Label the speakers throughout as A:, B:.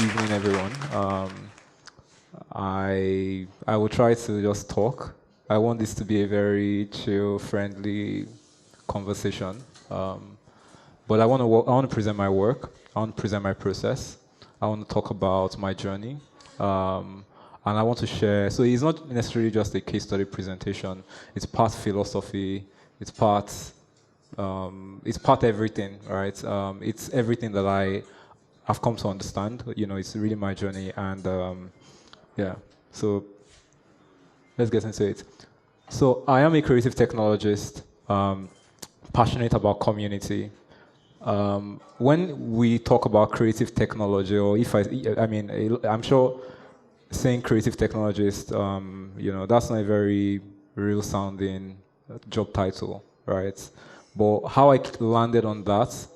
A: evening, everyone. I will try to just talk. I want this to be a very chill, friendly conversation. But I want to present my work. I want to present my process. I want to talk about my journey. And I want to share. So it's not necessarily just a case study presentation. It's part philosophy. It's part everything, right? It's everything that I've come to understand. It's really my journey, and yeah. So let's get into it. So I am a creative technologist, passionate about community. When we talk about creative technology, or I mean, I'm sure saying creative technologist, that's not a very real sounding job title, right? But how I landed on that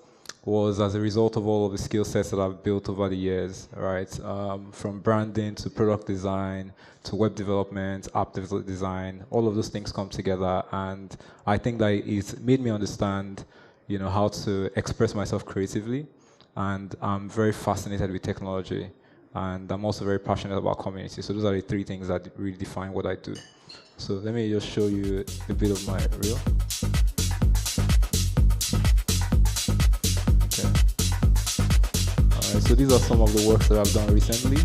A: was as a result of all of the skill sets that I've built over the years, right? From branding to product design to web development, design, all of those things come together, and I think that it's made me understand, how to express myself creatively, and I'm very fascinated with technology, and I'm also very passionate about community. So those are the three things that really define what I do. So let me just show you a bit of my reel. So these are some of the works that I've done recently.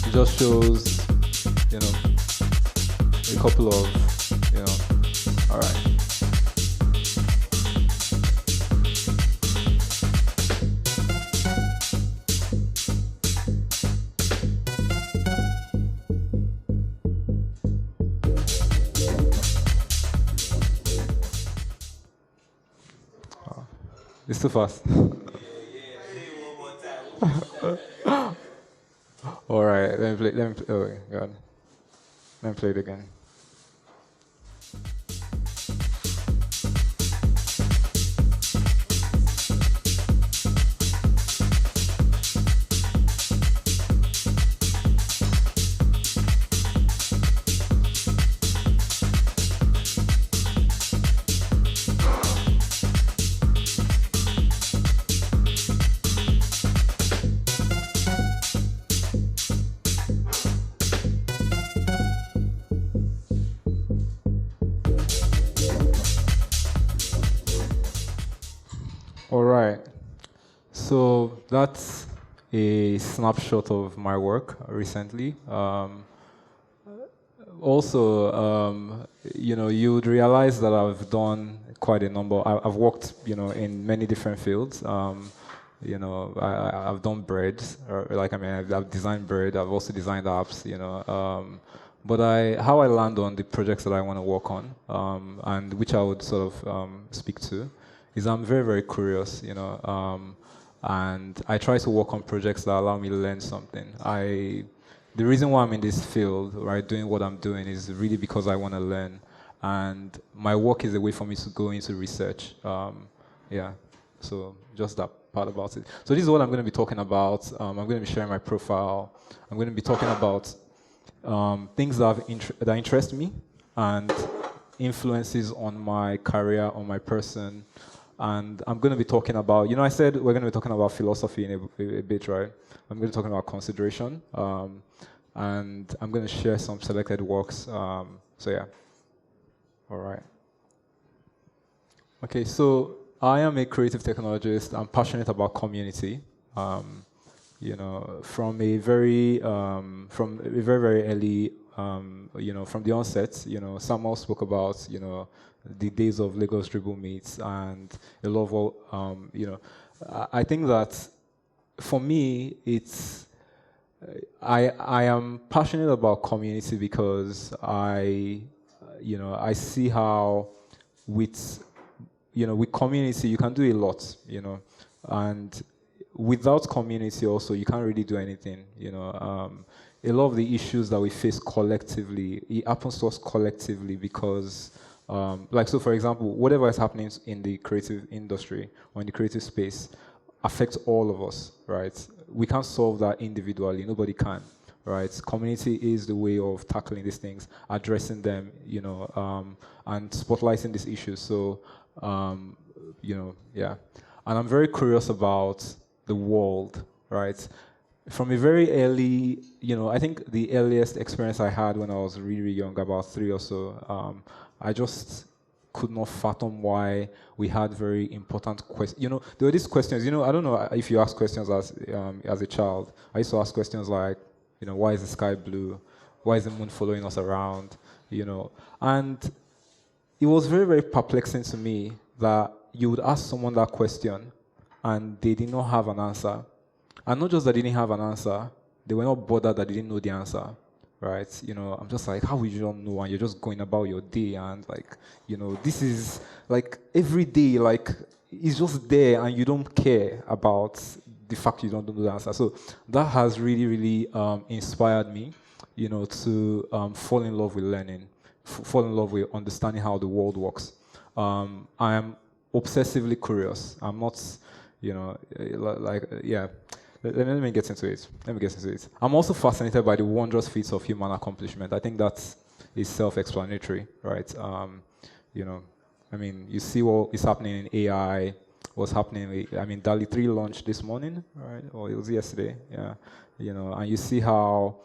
A: It just shows, a couple of, all right. It's too fast. All right, let me play. Oh, God. Let me play it again. All right. So that's a snapshot of my work recently. Also, you would realize that I've done quite a number. I've worked, in many different fields. I've done breads, I've designed bread. I've also designed apps, But how I land on the projects that I want to work on, and which I would sort of speak to, is I'm very, very curious, and I try to work on projects that allow me to learn something. The reason why I'm in this field, right, doing what I'm doing, is really because I want to learn, and my work is a way for me to go into research. Yeah, so just that part about it. So this is what I'm going to be talking about. I'm going to be sharing my profile. I'm going to be talking about things that interest me and influences on my career, on my person. And I'm going to be talking about, I said we're going to be talking about philosophy in a bit, right? I'm going to be talking about consideration, and I'm going to share some selected works. So yeah, all right. Okay, so I am a creative technologist. I'm passionate about community. From a very very early, from the onset, Samuel spoke about, the days of Lagos dribble meets and a lot of, I think that for me, I am passionate about community because I see how with community you can do a lot, and without community also you can't really do anything, a lot of the issues that we face collectively, it happens to us collectively because so for example, whatever is happening in the creative industry or in the creative space affects all of us, right? We can't solve that individually, nobody can, right? Community is the way of tackling these things, addressing them, and spotlighting these issues. So, yeah. And I'm very curious about the world, right? From a very early, I think the earliest experience I had when I was really, really young, about 3 or so, I just could not fathom why we had very important questions. There were these questions. I don't know if you ask questions as a child. I used to ask questions like, why is the sky blue? Why is the moon following us around? And it was very, very perplexing to me that you would ask someone that question and they did not have an answer. And not just that they didn't have an answer, they were not bothered that they didn't know the answer, right? I'm just like, how would you not know? And you're just going about your day, and like, this is like every day, like it's just there, and you don't care about the fact you don't know the answer. So that has really, really inspired me, to fall in love with learning, fall in love with understanding how the world works. I am obsessively curious. I'm not, yeah. Let me get into it. I'm also fascinated by the wondrous feats of human accomplishment. I think that is self-explanatory, right? You see what is happening in AI, what's happening with, DALL-E 3 launched this morning, right? Or it was yesterday, yeah. And you see how,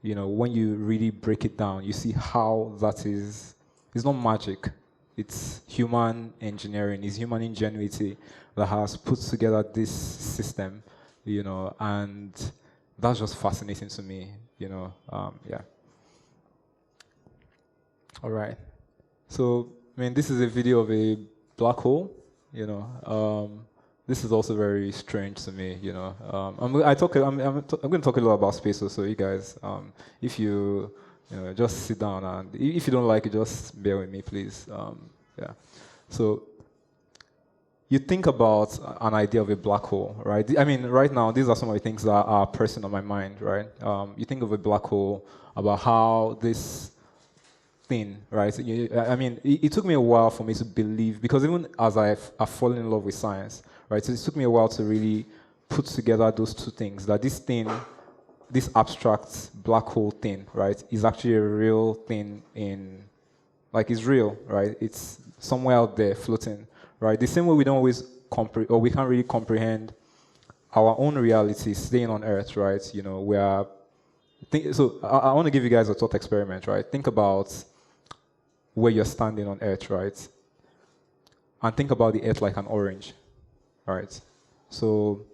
A: when you really break it down, you see how that is, it's not magic. It's human engineering, it's human ingenuity that has put together this system, and that's just fascinating to me, yeah. All right. So, this is a video of a black hole, this is also very strange to me, I'm going to talk a lot about space, so you guys, if you, just sit down, and if you don't like it, just bear with me, please. Yeah. So, you think about an idea of a black hole, right? Right now, these are some of the things that are pressing on my mind, right? You think of a black hole, about how this thing, right? It took me a while for me to believe, because even as I've fallen in love with science, right? So it took me a while to really put together those two things, that this thing, this abstract black hole thing, right, is actually a real thing it's real, right? It's somewhere out there floating. Right, the same way we don't always we can't really comprehend our own reality staying on Earth, right? So I want to give you guys a thought experiment, right? Think about where you're standing on Earth, right? And think about the Earth like an orange, right? So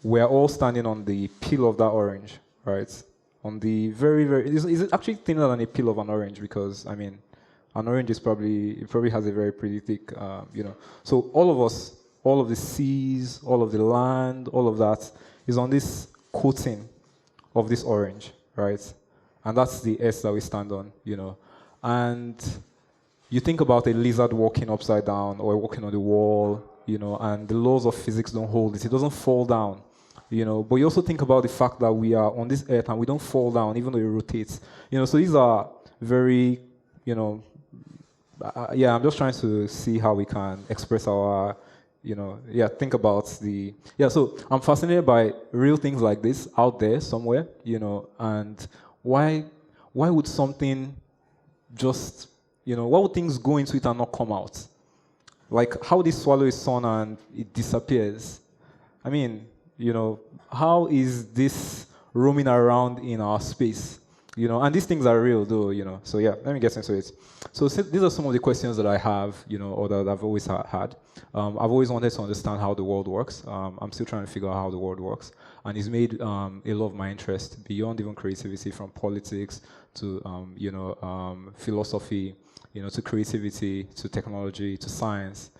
A: we're all standing on the peel of that orange, right? On the very, very, is it actually thinner than a peel of an orange? Because, an orange it probably has a very pretty thick, So all of us, all of the seas, all of the land, all of that is on this coating of this orange, right? And that's the earth that we stand on, And you think about a lizard walking upside down or walking on the wall, and the laws of physics don't hold it. It doesn't fall down, But you also think about the fact that we are on this earth and we don't fall down even though it rotates. So these are very, I'm just trying to see how we can express our, think about so I'm fascinated by real things like this out there somewhere, and why would something just, why would things go into it and not come out? Like, how would it swallow a sun and it disappears? How is this roaming around in our space? And these things are real, though, So yeah, let me get into it. So these are some of the questions that I have, or that I've always had. I've always wanted to understand how the world works. I'm still trying to figure out how the world works. And it's made a lot of my interest beyond even creativity, from politics to, philosophy, to creativity, to technology, to science,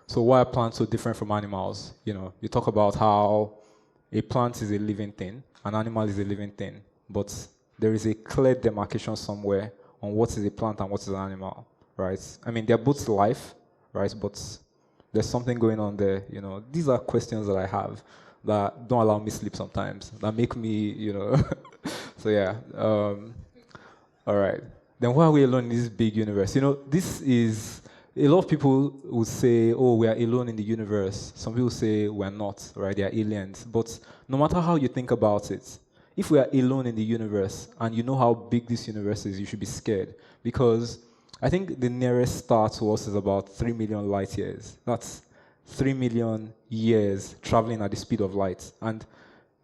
A: So why are plants so different from animals? You talk about how a plant is a living thing, an animal is a living thing, but there is a clear demarcation somewhere on what is a plant and what is an animal, right? They're both life, right? But there's something going on there, These are questions that I have that don't allow me sleep sometimes, that make me, So yeah, all right. Then why are we alone in this big universe? This is, a lot of people would say, oh, we are alone in the universe. Some people say we're not, right? They are aliens. But no matter how you think about it, if we are alone in the universe and you know how big this universe is, you should be scared. Because I think the nearest star to us is about 3 million light years. That's 3 million years traveling at the speed of light. And,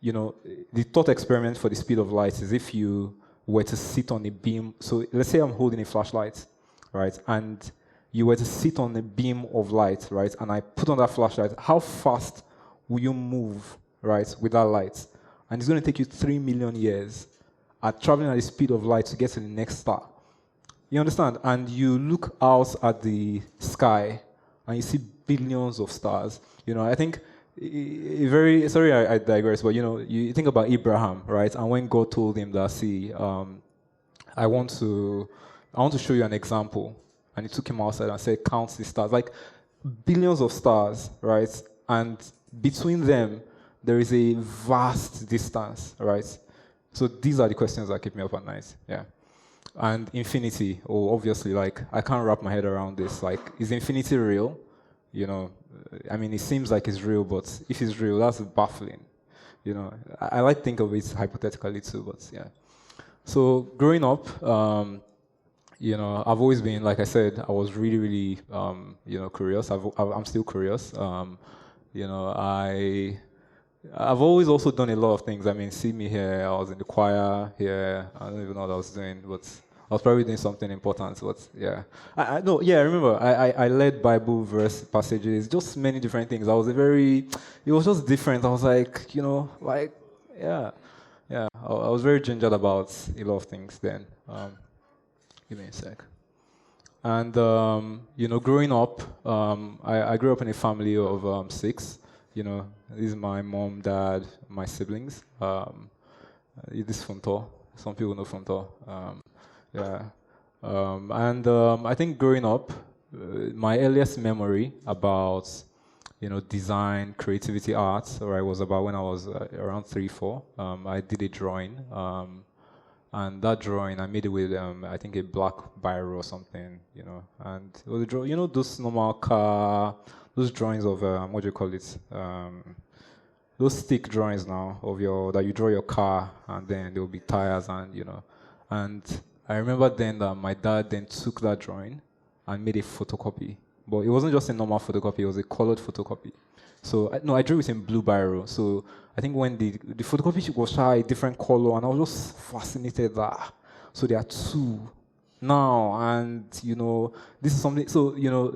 A: the thought experiment for the speed of light is if you were to sit on a beam. So let's say I'm holding a flashlight, right? And you were to sit on a beam of light, right? And I put on that flashlight, how fast will you move, right, with that light? And it's going to take you 3 million years at traveling at the speed of light to get to the next star. You understand? And you look out at the sky and you see billions of stars. I think sorry I digress, but you think about Abraham, right? And when God told him that, see, I want to show you an example. And he took him outside and said, count the stars. Like billions of stars, right? And between them, there is a vast distance, right? So these are the questions that keep me up at night. Yeah. And infinity, obviously, like, I can't wrap my head around this. Like, is infinity real? It seems like it's real, but if it's real, that's baffling. I like to think of it hypothetically too, but yeah. So growing up, I've always been, like I said, I was really, really, curious. I'm still curious. I've always also done a lot of things. See me here, I was in the choir here. I don't even know what I was doing, but I was probably doing something important. But yeah, I remember I led Bible verse passages, just many different things. It was just different. I was like, yeah. I was very gingered about a lot of things then. Give me a sec. And growing up, I grew up in a family of 6. This is my mom, dad, my siblings. This is Funto. Some people know Funto. Yeah. I think growing up, my earliest memory about, design, creativity, arts, was about when I was around 3, 4. I did a drawing. And that drawing, I made it with, I think, a black biro or something, And it was a draw, those normal car, those drawings of, what do you call it? Those stick drawings now of that you draw your car, and then there will be tires, and And I remember then that my dad then took that drawing and made a photocopy. But it wasn't just a normal photocopy; it was a colored photocopy. So I drew it in blue biro. So I think when the photocopy was a different color, and I was just fascinated that. So there are 2 now, and this is something. So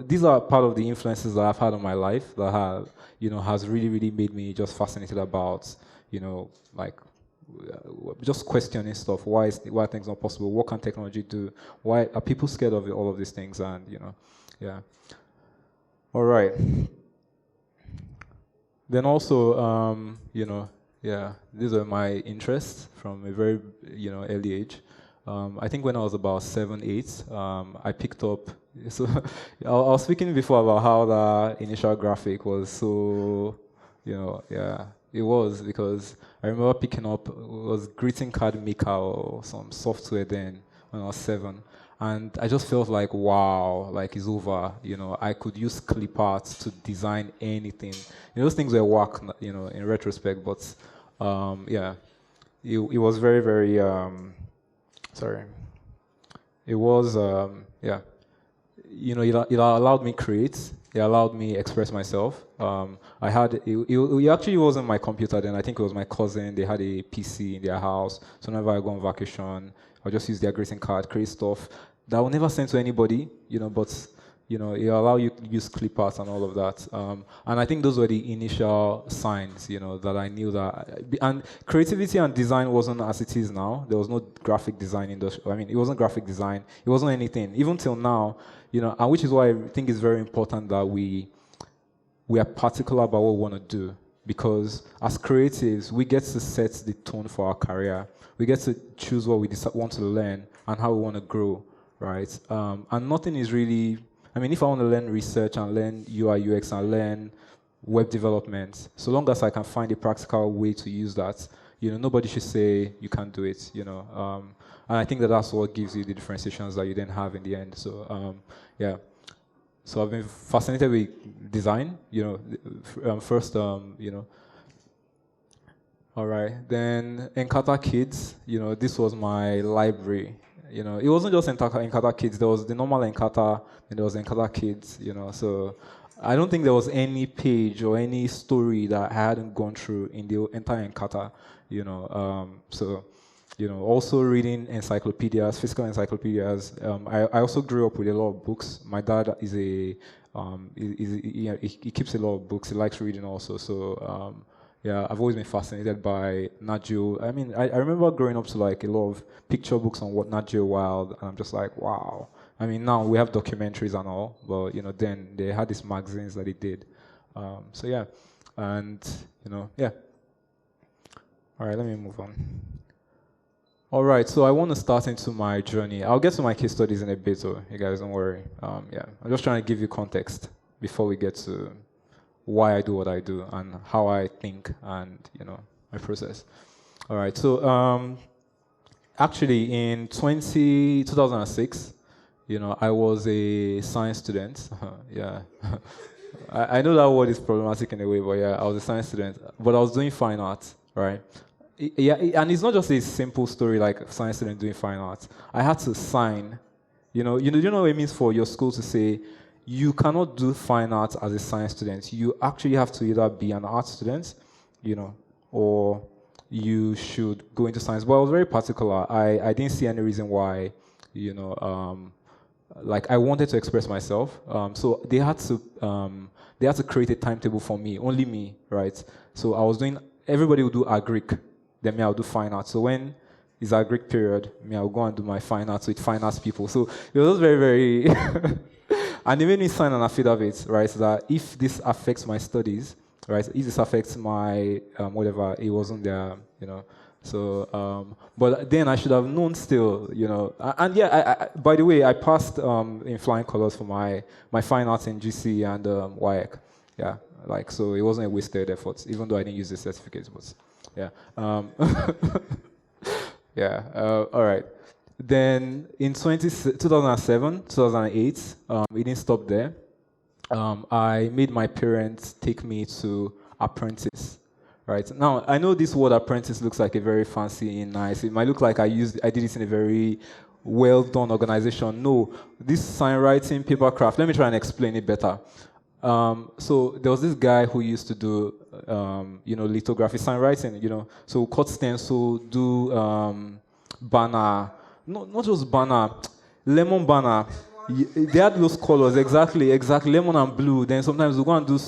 A: these are part of the influences that I've had on my life that have has really, really made me just fascinated about just questioning stuff. Why are things not possible? What can technology do? Why are people scared of all of these things? And yeah. All right. Then also, these are my interests from a very, early age. I think when I was about 7, 8, I picked up. So I was speaking before about how the initial graphic was so, it was because I remember picking up, it was greeting card maker or some software then when I was 7. And I just felt like, wow, like it's over. I could use clip art to design anything. Those things were work, in retrospect. But it was very, very. Sorry. It was it allowed me create. It allowed me express myself. I had it actually wasn't my computer then. I think it was my cousin. They had a PC in their house. So whenever I go on vacation, I'll just use their greeting card, create stuff that I will never send to anybody. But it allow you to use clip art and all of that. And I think those were the initial signs, that I knew that. And creativity and design wasn't as it is now. There was no graphic design industry. It wasn't graphic design. It wasn't anything. Even till now, and which is why I think it's very important that we are particular about what we want to do. Because as creatives, we get to set the tone for our career. We get to choose what we want to learn and how we want to grow, right? And nothing is really... if I want to learn research and learn UI, UX and learn web development, so long as I can find a practical way to use that, nobody should say you can't do it, and I think that's what gives you the differentiations that you then have in the end. So, yeah. So I've been fascinated with design, first, All right. Then Encarta Kids, this was my library. It wasn't just Encarta Kids. There was the normal Encarta, and there was Encarta Kids. So I don't think there was any page or any story that I hadn't gone through in the entire encounter, So, also reading encyclopedias, physical encyclopedias. I also grew up with a lot of books. My dad is he keeps a lot of books. He likes reading also. So, yeah, I've always been fascinated by Nat Geo. I mean, I remember growing up to like a lot of picture books on what Nat Geo Wild, and I'm just like, wow. I mean, now we have documentaries and all, but then they had these magazines that they did. So yeah, and yeah. All right, let me move on. All right, so I want to start into my journey. I'll get to my case studies in a bit, so you guys don't worry. Yeah, I'm just trying to give you context before we get to why I do what I do and how I think and my process. All right, so actually in 2006, I was a science student. Yeah, I know that word is problematic in a way, but yeah, I was a science student. But I was doing fine arts, right? Yeah, and it's not just a simple story like a science student doing fine arts. I had to sign. You know what it means for your school to say you cannot do fine arts as a science student. You actually have to either be an art student, or you should go into science. But I was very particular. I didn't see any reason why, like I wanted to express myself. So they had to create a timetable for me, only me, right? So I was doing. Everybody would do agric, then me I'll do fine arts. So when it's agric period, me I'll go and do my fine arts with fine arts people. So it was very, very. And they made me sign an affidavit, right? So that if this affects my studies, right? If this affects my whatever, it wasn't there, So, but then I should have known still, And yeah, by the way, I passed in flying colors for my fine arts in GC and WAEC. Yeah, so it wasn't a wasted effort, even though I didn't use the certificates. But yeah, yeah. All right. Then in 2007, 2008, it didn't stop there. I made my parents take me to apprentice. Right. Now, I know this word apprentice looks like a very fancy and nice. It might look like I did this in a very well-done organization. No, this signwriting, papercraft, let me try and explain it better. So there was this guy who used to do, lithography, signwriting, so cut stencil, do banner, not just banner, lemon banner. They had those colors, exactly, lemon and blue. Then sometimes we go and do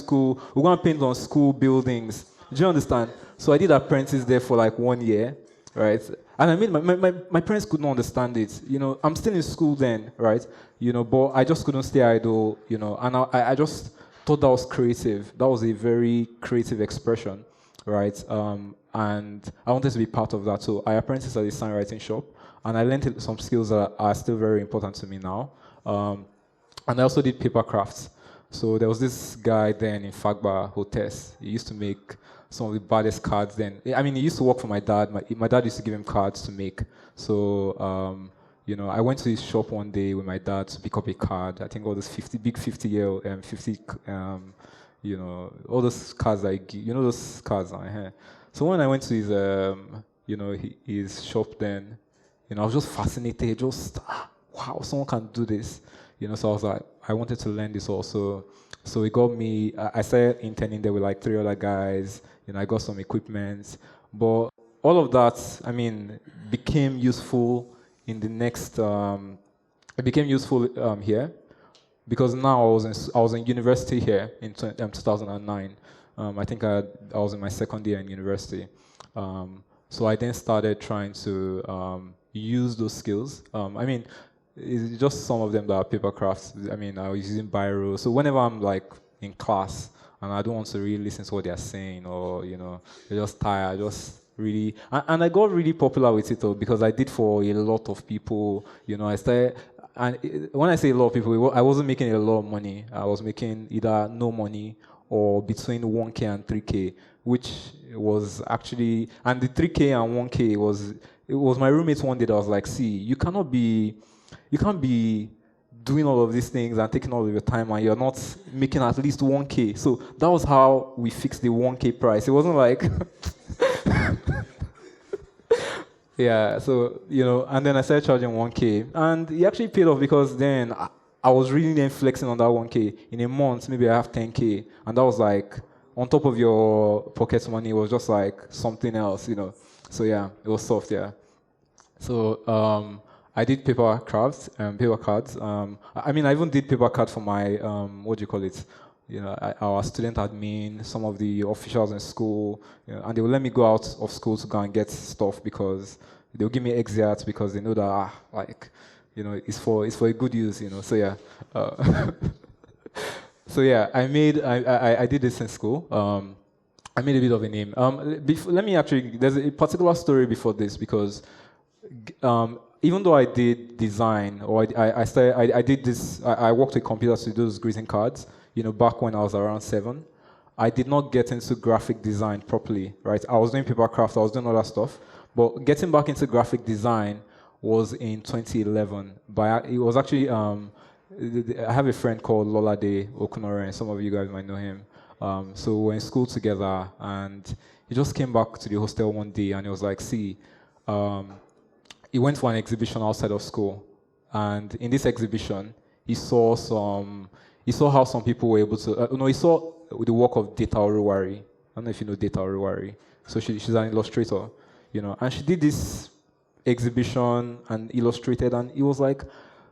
A: we go and paint on school buildings. Do you understand? So I did apprentice there for like 1 year, right? And I mean, my parents could not understand it. I'm still in school then, right? But I just couldn't stay idle, and I just thought that was creative. That was a very creative expression, right? And I wanted to be part of that. So I apprenticed at a signwriting shop, and I learned some skills that are still very important to me now. And I also did paper crafts. So there was this guy then in Fagba Hotels. He used to make some of the baddest cards then. I mean, he used to work for my dad. My dad used to give him cards to make. So, I went to his shop one day with my dad to pick up a card. I think all those 50, all those cards I give, those cards on here. So when I went to his, his shop then, I was just fascinated, wow, someone can do this. So I was like, I wanted to learn this also. So it got me, I started interning there with like 3 other guys. I got some equipment. But all of that, I mean, became useful in the next, it became useful here. Because now I was in university here in 2009. I think I was in my second year in university. So I then started trying to use those skills. I mean, it's just some of them that are paper crafts. I mean, I was using Biro. So whenever I'm like in class and I don't want to really listen to what they're saying, or they're just tired, I just really and I got really popular with it though, because I did for a lot of people. I started, and when I say a lot of people, I wasn't making a lot of money. I was making either no money or between 1K and 3K, which was actually, and the 3K and 1K it was my roommates one day that was like, see, you can't be doing all of these things and taking all of your time and you're not making at least 1K. So that was how we fixed the 1K price. It wasn't like, yeah, so, and then I started charging 1K. And it actually paid off because then I was really then flexing on that 1K. In a month, maybe I have 10K, and that was like on top of your pocket money. It was just like something else, you know. So yeah, it was soft, yeah. So I did paper crafts, paper cards. I mean, I even did paper cards for my what do you call it? You know, our student admin, some of the officials in school, you know, and they will let me go out of school to go and get stuff because they'll give me excerpts because they know that like, you know, it's for a good use, you know. So yeah, so yeah, I did this in school. I made a bit of a name. Let me actually. There's a particular story before this because even though I did design or I did this, I worked with computers to do those greeting cards, you know, back when I was around 7. I did not get into graphic design properly, right? I was doing paper craft, I was doing other stuff, but getting back into graphic design was in 2011. It was actually, I have a friend called Lolade Okunore, and some of you guys might know him. So we were in school together, and he just came back to the hostel one day, and he was like, see, he went for an exhibition outside of school, and in this exhibition, he saw how some people were able to. He saw the work of Data Oruwari. I don't know if you know Data Oruwari. So she's an illustrator, you know, and she did this exhibition and illustrated, and he was like,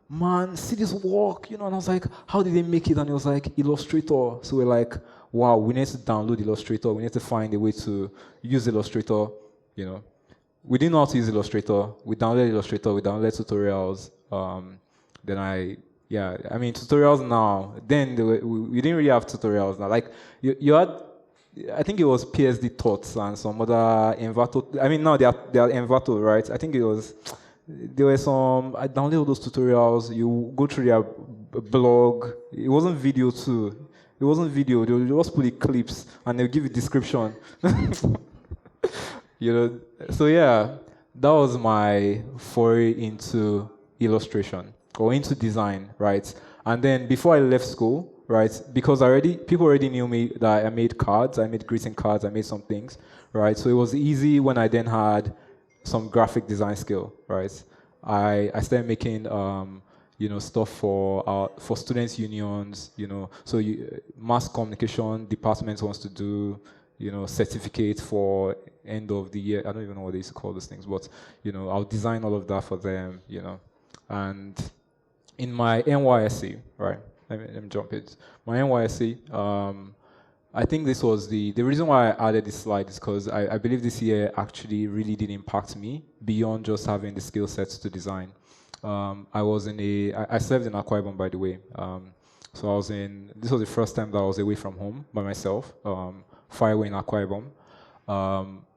A: man, see this work, you know, and I was like, how did they make it? And he was like, Illustrator. So we're like, wow, we need to download Illustrator. We need to find a way to use Illustrator, you know. We didn't know how to use Illustrator. We downloaded Illustrator. We downloaded tutorials. I mean, tutorials now. Then we didn't really have tutorials now. Like you had, I think it was PSD Tots and some other Envato. I mean, now they are Envato, right? I think it was. There were some. I downloaded all those tutorials. You go through their blog. It wasn't video too. It wasn't video. They would just put the clips and they'll give you description. You know, so yeah, that was my foray into illustration or into design, right? And then before I left school, right, because people already knew me that I made cards, I made greeting cards, I made some things, right? So it was easy when I then had some graphic design skill, right? I started making stuff for students' unions, you know. So mass communication department wants to do, you know, certificate for end of the year. I don't even know what they used to call those things, but you know, I'll design all of that for them, you know. And in my NYSC, right? Let me jump it. My NYSC, I think this was the reason why I added this slide is because I believe this year actually really did impact me beyond just having the skill sets to design. I served in Akwa Ibom, by the way. So this was the first time that I was away from home by myself, far away in Akwa Ibom.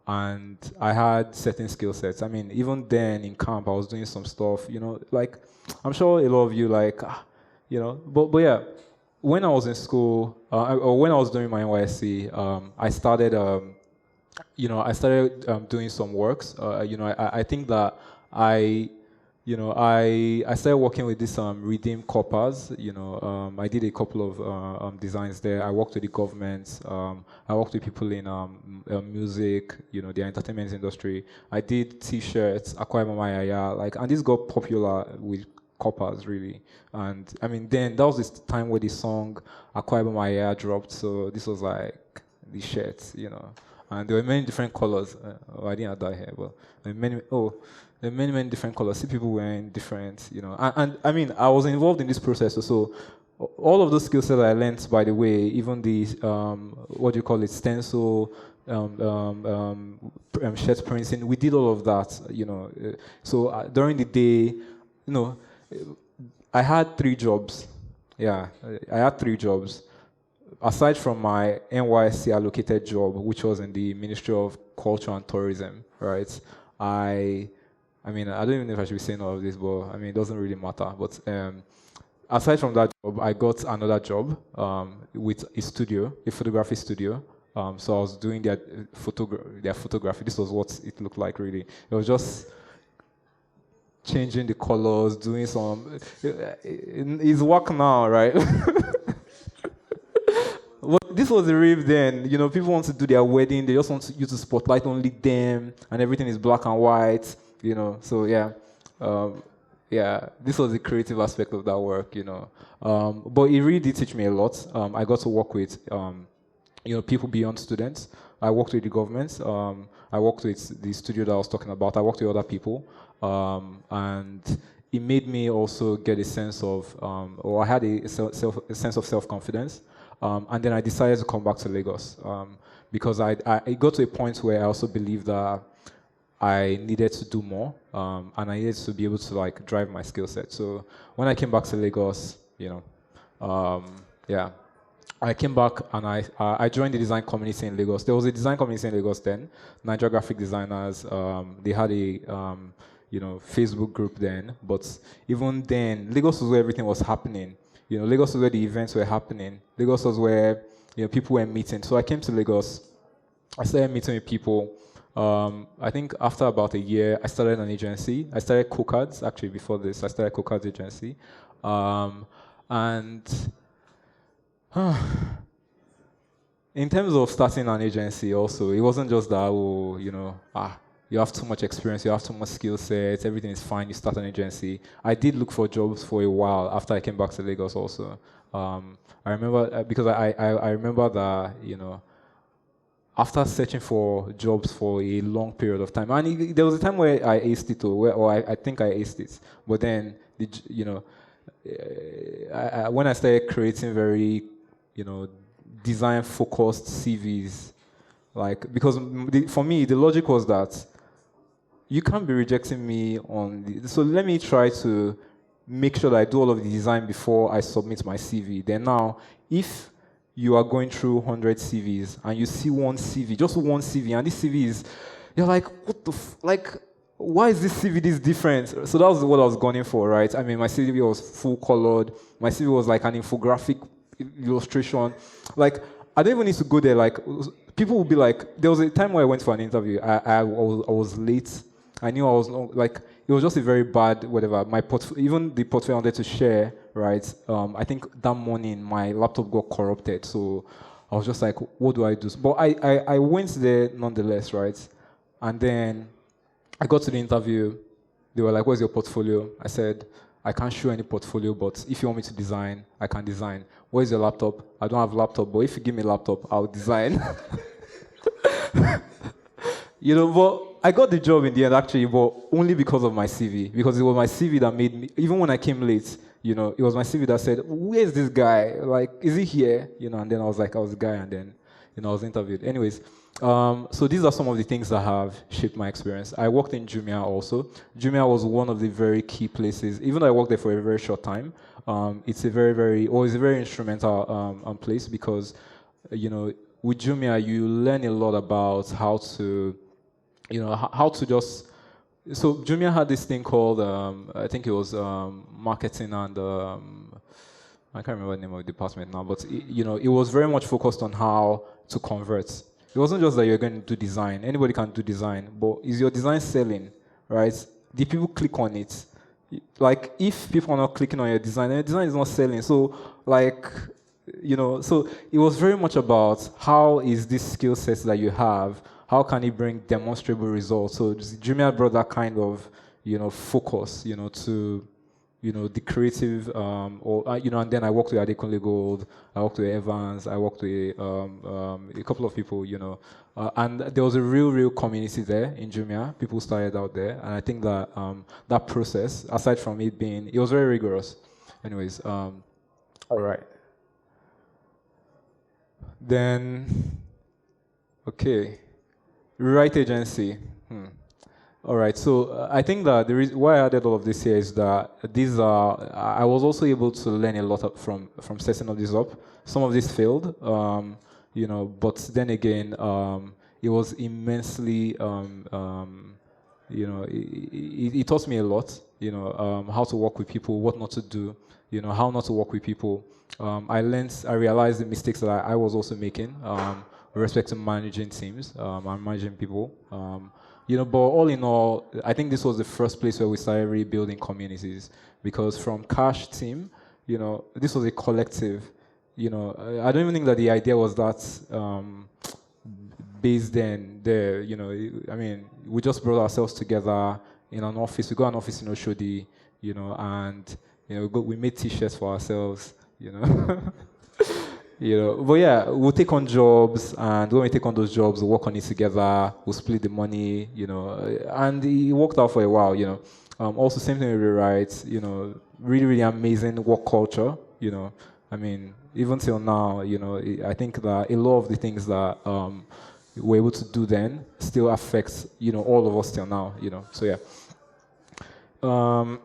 A: And I had certain skill sets. I mean, even then in camp, I was doing some stuff, you know, like, I'm sure a lot of you like, you know, but yeah, when I was in school, or when I was doing my NYSC, I started doing some works. I think that I started working with this Redeem Coppers. I did a couple of designs there. I worked with the government. I worked with people in music, the entertainment industry. I did T-shirts, Akwa Ibom Ayaya, and this got popular with Coppers, really. And I mean, then that was this time where the song Akwa Ibom Ayaya dropped. So this was like the shirts, and there were many different colors. I didn't have that here, but there were many different colors. See people wearing different, And I mean, I was involved in this process. So all of those skills that I learned, by the way, even the stencil, shirt printing, we did all of that. So during the day, I had 3 jobs. Yeah, I had 3 jobs. Aside from my NYSC allocated job, which was in the Ministry of Culture and Tourism, right? I mean, I don't even know if I should be saying all of this, but I mean, it doesn't really matter. But aside from that job, I got another job with a photography studio. So I was doing their photography. This was what it looked like, really. It was just changing the colors, doing some. It's work now, right? Well, this was the rave then. People want to do their wedding. They just want you to spotlight only them, and everything is black and white. So yeah, yeah, this was the creative aspect of that work, you know. But it really did teach me a lot. I got to work with, people beyond students. I worked with the government. I worked with the studio that I was talking about. I worked with other people, and it made me also get a sense of, or I had a sense of self-confidence. And then I decided to come back to Lagos because it got to a point where I also believed that I needed to do more, and I needed to be able to like drive my skill set. So when I came back to Lagos, yeah, I came back and I joined the design community in Lagos. There was a design community in Lagos then, Nigeria graphic designers. They had a Facebook group then, but even then, Lagos was where everything was happening. Lagos was where the events were happening. Lagos was where people were meeting. So I came to Lagos. I started meeting with people. I think after about a year, I started an agency. I started Cocards, actually, before this. I started Cocards agency. And in terms of starting an agency also, it wasn't just that, you have too much experience, you have too much skill sets, everything is fine, you start an agency. I did look for jobs for a while after I came back to Lagos also. I remember, because I remember that, after searching for jobs for a long period of time, and there was a time where I aced it, or I think I aced it, but then, when I started creating very, design-focused CVs, because for me, the logic was that you can't be rejecting me so let me try to make sure that I do all of the design before I submit my CV. Then now, if you are going through 100 CVs and you see one CV, just one CV, and this CV you're like, what the why is this CV this different? So that was what I was gunning for, right? I mean, my CV was full colored. My CV was like an infographic illustration. I don't even need to go there. People would be like, there was a time where I went for an interview. I was late. I knew I was it was just a very bad whatever. Even the portfolio I wanted to share, right? I think that morning my laptop got corrupted, so I was just like, what do I do? But I went there nonetheless, right? And then I got to the interview. They were like, where's your portfolio? I said, I can't show any portfolio, but if you want me to design, I can design. Where's your laptop? I don't have a laptop, but if you give me a laptop, I'll design. But I got the job in the end, actually, but only because of my CV. Because it was my CV that made me, even when I came late, it was my CV that said, where's this guy? Is he here? And then I was like, I was the guy, and then, I was interviewed. Anyways, so these are some of the things that have shaped my experience. I worked in Jumia also. Jumia was one of the very key places. Even though I worked there for a very short time, it's a very instrumental place because, with Jumia, you learn a lot about how to just. So Jumia had this thing called, I think it was marketing and I can't remember the name of the department now, but it was very much focused on how to convert. It wasn't just that you're going to do design. Anybody can do design, but is your design selling, right? Did people click on it? If people are not clicking on your design, then your design is not selling. So, so it was very much about how is this skill set that you have, how can it bring demonstrable results? So Jumia brought that kind of, focus, to the creative, and then I worked with Adekunle Gold, I worked with Evans, I worked with a couple of people, and there was a real community there in Jumia. People started out there, and I think that that process, aside from it was very rigorous. Anyways, all right. Then, okay, Rewrite Agency. All right, so I think that the reason why I added all of this here is that I was also able to learn a lot from setting all this up. Some of this failed, but then again, it was immensely, it taught me a lot, how to work with people, what not to do, how not to work with people. I realized the mistakes that I was also making with respect to managing teams and managing people. But all in all, I think this was the first place where we started rebuilding communities because from Cash team, this was a collective. I don't even think that the idea was that based then there. I mean, we just brought ourselves together in an office. We got an office in Oshodi. and we made T-shirts for ourselves, But yeah, we'll take on jobs, and when we take on those jobs, we'll work on it together. We'll split the money, and it worked out for a while, Also, same thing with rewrites, really, really amazing work culture, I mean, even till now, I think that a lot of the things that we're able to do then still affects, all of us till now, So yeah. Um,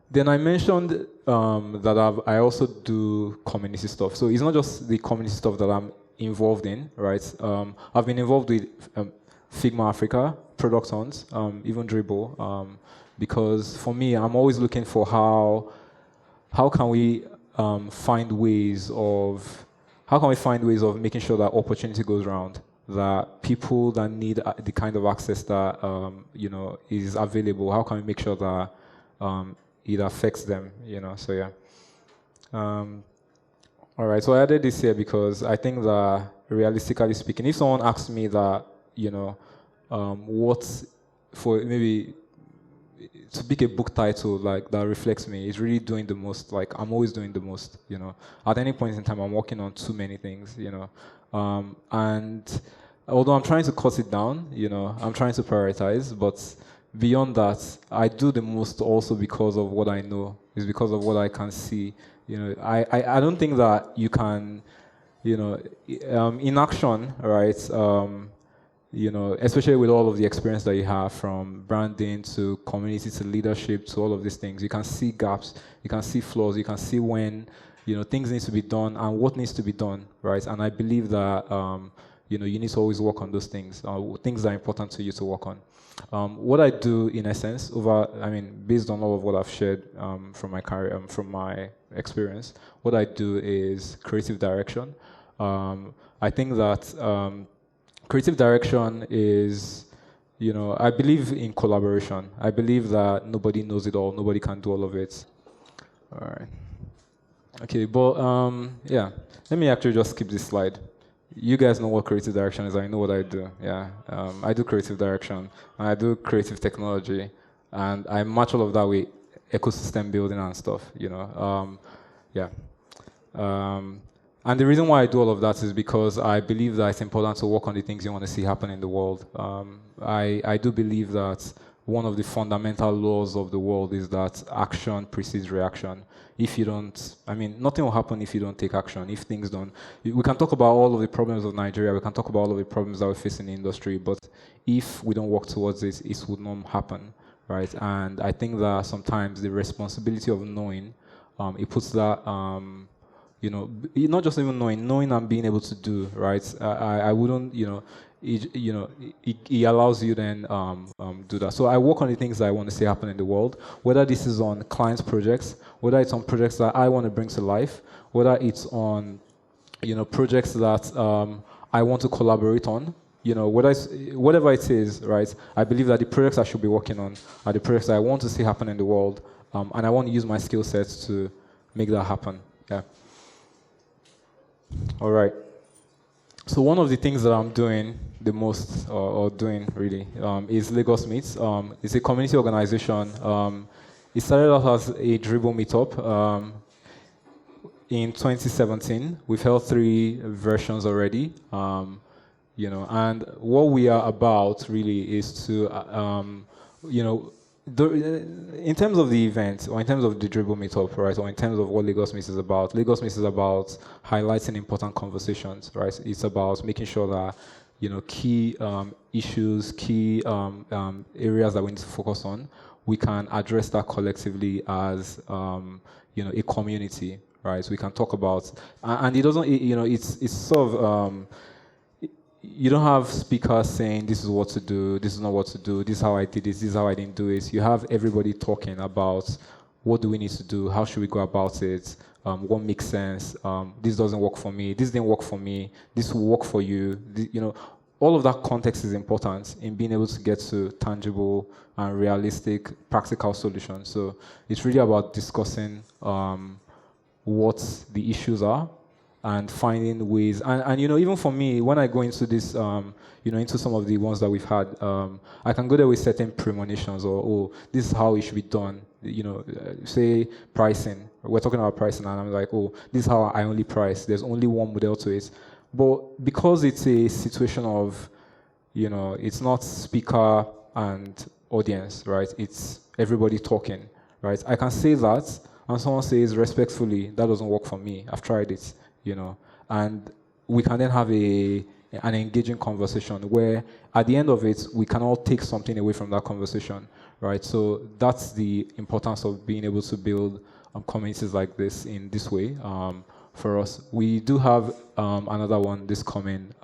A: Then I mentioned that I also do community stuff. So it's not just the community stuff that I'm involved in, right? I've been involved with Figma Africa, Product Hunt, even Dribble, because for me, I'm always looking for how can we find ways of making sure that opportunity goes around, that people that need the kind of access that is available, how can we make sure that it affects them, So yeah. All right. So I added this here because I think that realistically speaking, if someone asks me that, what for maybe to pick a book title like that reflects me, is really doing the most. Like I'm always doing the most, At any point in time, I'm working on too many things, And although I'm trying to cut it down, I'm trying to prioritize, but beyond that, I do the most also because of what I know. It's because of what I can see. I don't think that you can, in action, right? Especially with all of the experience that you have from branding to community to leadership to all of these things, you can see gaps, you can see flaws, you can see when, things need to be done and what needs to be done, right? And I believe that, you need to always work on those things, things that are important to you to work on. What I do, in essence, based on all of what I've shared from my career, from my experience, what I do is creative direction. I think that creative direction is, I believe in collaboration. I believe that nobody knows it all, nobody can do all of it. All right. Okay, but yeah, let me actually just skip this slide. You guys know what creative direction is. I know what I do. Yeah, I do creative direction, and I do creative technology, and I match all of that with ecosystem building and stuff. Yeah. And the reason why I do all of that is because I believe that it's important to work on the things you want to see happen in the world. I do believe that one of the fundamental laws of the world is that action precedes reaction. If you don't, nothing will happen if you don't take action. If things don't, we can talk about all of the problems of Nigeria, we can talk about all of the problems that we face in the industry, but if we don't work towards this, it would not happen, right? And I think that sometimes the responsibility of knowing, it puts that, not just even knowing and being able to do, right? I wouldn't, it allows you then do that. So I work on the things that I want to see happen in the world, whether this is on clients' projects, whether it's on projects that I want to bring to life, whether it's on, projects that I want to collaborate on, whatever it is, right? I believe that the projects I should be working on are the projects that I want to see happen in the world, and I want to use my skill sets to make that happen. Yeah. All right. So one of the things that I'm doing the most, or doing really, is Lagos Meets. It's a community organization. It started out as a dribble meetup in 2017. We've held 3 versions already. And what we are about really is to, in terms of the event, or in terms of the dribble meetup, right, or in terms of what Lagos Meets is about highlighting important conversations, right? It's about making sure that, key issues, key areas that we need to focus on, we can address that collectively as, a community, right? So we can talk about, and it doesn't, it's sort of, you don't have speakers saying this is what to do, this is not what to do, this is how I did this is how I didn't do it. You have everybody talking about what do we need to do, how should we go about it, what makes sense, this doesn't work for me, this didn't work for me, this will work for you. All of that context is important in being able to get to tangible and realistic, practical solutions. So it's really about discussing what the issues are, and finding ways, and even for me, when I go into this, into some of the ones that we've had, I can go there with certain premonitions, or this is how it should be done, say pricing. We're talking about pricing, and I'm like, oh, this is how I only price. There's only one model to it. But because it's a situation of, it's not speaker and audience, right? It's everybody talking, right? I can say that, and someone says respectfully, that doesn't work for me. I've tried it, and we can then have an engaging conversation where at the end of it, we can all take something away from that conversation, right? So that's the importance of being able to build communities like this in this way. For us, we do have another one this coming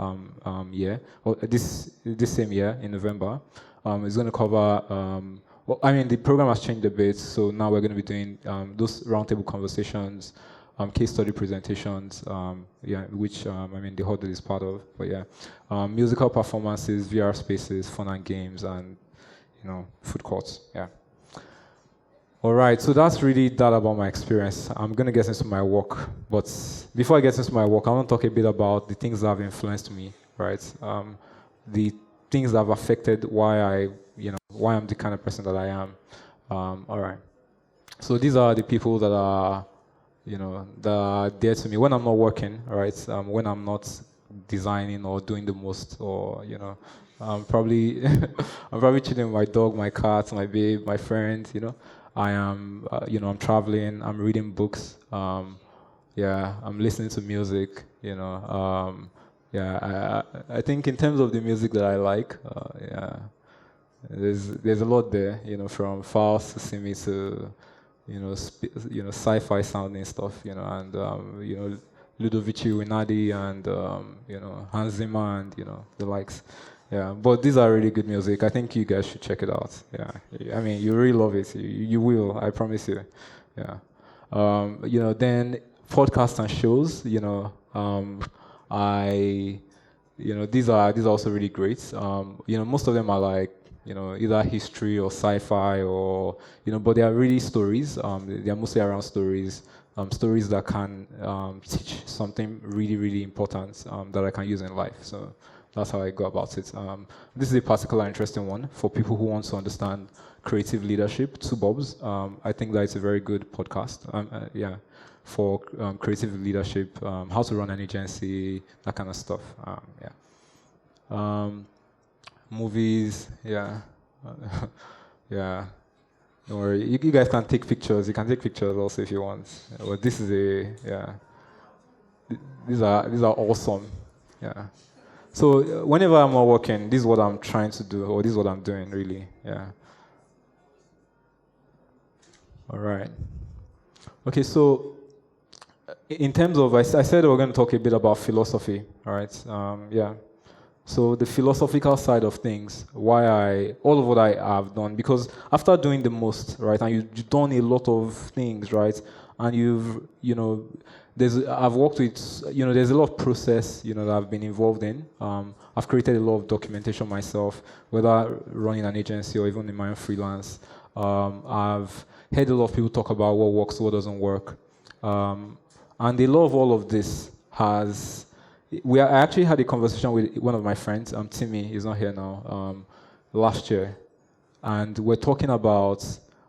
A: year, or this same year in November. It's going to cover. The program has changed a bit, so now we're going to be doing those roundtable conversations, case study presentations, which the huddle is part of. But musical performances, VR spaces, fun and games, and food courts. Yeah. All right, so that's really that about my experience. I'm going to get into my work, but before I get into my work, I want to talk a bit about the things that have influenced me, right? The things that have affected why I'm the kind of person that I am. All right. So these are the people that are, that are dear to me when I'm not working, right? When I'm not designing or doing the most, or I'm probably I'm probably chilling with my dog, my cat, my babe, my friends, I am, I'm traveling, I'm reading books, I'm listening to music, I think in terms of the music that I like, there's a lot there, from Faust to Simi to, sci-fi sounding stuff, and Ludovici Winardi and Hans Zimmer and the likes. Yeah, but these are really good music. I think you guys should check it out. Yeah, you really love it. You will, I promise you. Yeah, then podcasts and shows. These are also really great. Most of them are like either history or sci-fi or but they are really stories. They are mostly around stories. Stories that can teach something really, really important that I can use in life. So that's how I go about it. This is a particular interesting one for people who want to understand creative leadership. Two Bobs. I think that it's a very good podcast. For creative leadership, how to run an agency, that kind of stuff. Movies. Yeah. Yeah. Don't worry. You guys can take pictures. You can take pictures also if you want. But this is These are awesome. Yeah. So whenever I'm not working, this is what I'm trying to do, or this is what I'm doing, really. Yeah. All right. Okay, so in terms of, I said we're going to talk a bit about philosophy, all right? So the philosophical side of things, all of what I have done, because after doing the most, right, and you've done a lot of things, right, and I've worked with, there's a lot of process, that I've been involved in. I've created a lot of documentation myself, whether running an agency or even in my own freelance. I've heard a lot of people talk about what works, what doesn't work. And a lot of all of this I actually had a conversation with one of my friends, Timmy, he's not here now, last year. And we're talking about